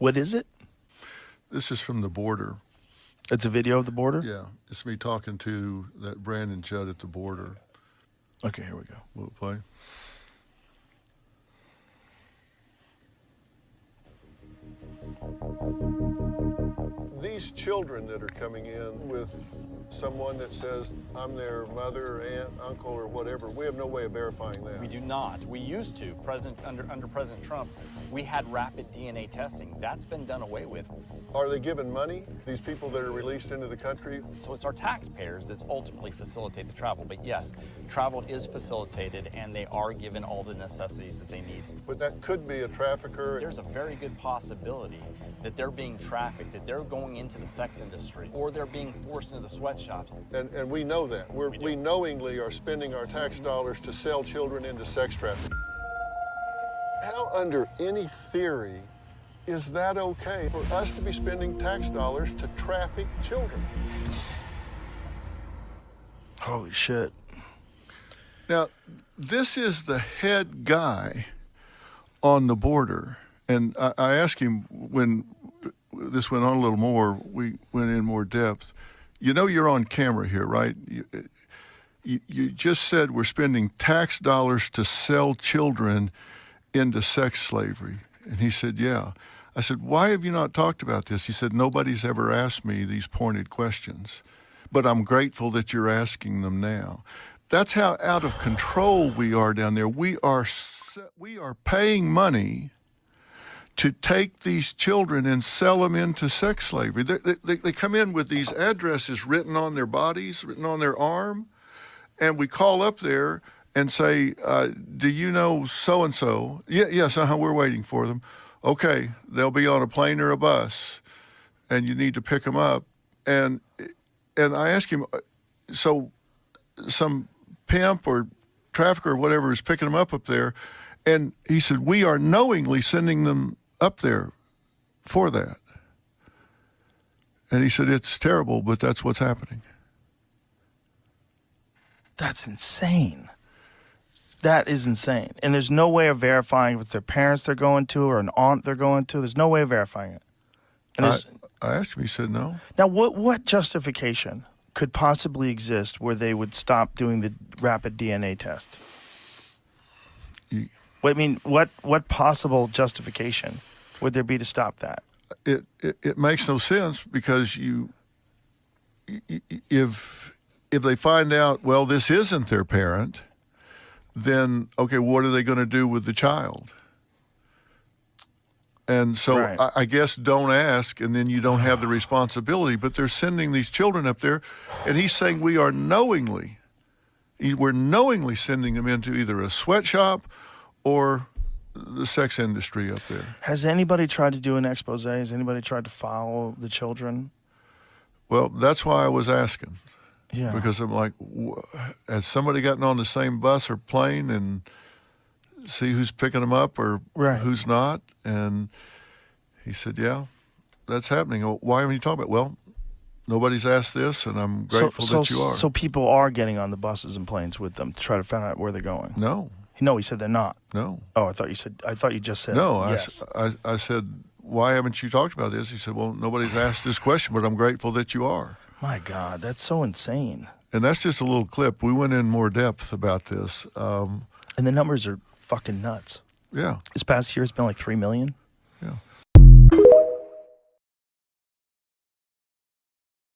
What is it? This is from the border. It's a video of the border? Yeah, it's me talking to that Brandon Judd at the border. Okay, here we go. Will it play? These children that are coming in with someone that says, I'm their mother, aunt, uncle, or whatever, we have no way of verifying that. We do not. We used to. Under President Trump, we had rapid DNA testing. That's been done away with. Are they given money, these people that are released into the country? So it's our taxpayers that ultimately facilitate the travel. But yes, travel is facilitated, and they are given all the necessities that they need. But that could be a trafficker. There's a very good possibility that they're being trafficked, that they're going into the sex industry, or they're being forced into the sweatshops. And we know that. We knowingly are spending our tax dollars to sell children into sex trafficking. How, under any theory, is that okay for us to be spending tax dollars to traffic children? Holy shit. Now, this is the head guy on the border. And I asked him when this went on a little more, we went in more depth. You know you're on camera here, right? You just said we're spending tax dollars to sell children into sex slavery. And he said, yeah. I said, why have you not talked about this? He said, nobody's ever asked me these pointed questions, but I'm grateful that you're asking them now. That's how out of control we are down there. We are paying money to take these children and sell them into sex slavery. They come in with these addresses written on their bodies, written on their arm, and we call up there and say, do you know so-and-so? Yes, we're waiting for them. Okay, they'll be on a plane or a bus, and you need to pick them up. And I asked him, so some pimp or trafficker or whatever is picking them up there, and he said, we are knowingly sending them up there for that. And he said, it's terrible, but that's what's happening. That's insane. That is insane. And there's no way of verifying if their parents they're going to or an aunt they're going to. There's no way of verifying it. And I asked him, he said no. Now, what justification could possibly exist where they would stop doing the rapid DNA test? What possible justification would there be to stop that? It makes no sense because if they find out, well, this isn't their parent, then, okay, what are they going to do with the child? And so right. I guess don't ask, and then you don't have the responsibility. But they're sending these children up there, and he's saying we're knowingly sending them into either a sweatshop or the sex industry up there. Has anybody tried to do an expose? Has anybody tried to follow the children? Well, that's why I was asking. Yeah. Because I'm like, has somebody gotten on the same bus or plane and see who's picking them up or right. who's not? And he said, yeah, that's happening. Why haven't you talked about it? Well, nobody's asked this, and I'm grateful that you are. So people are getting on the buses and planes with them to try to find out where they're going? No. No, he said they're not. No. Oh, I thought you just said no. Yes. I said, why haven't you talked about this? He said, well, nobody's asked this question, but I'm grateful that you are. My God, that's so insane. And that's just a little clip. We went in more depth about this. And the numbers are fucking nuts. Yeah. This past year, it's been like 3 million. Yeah.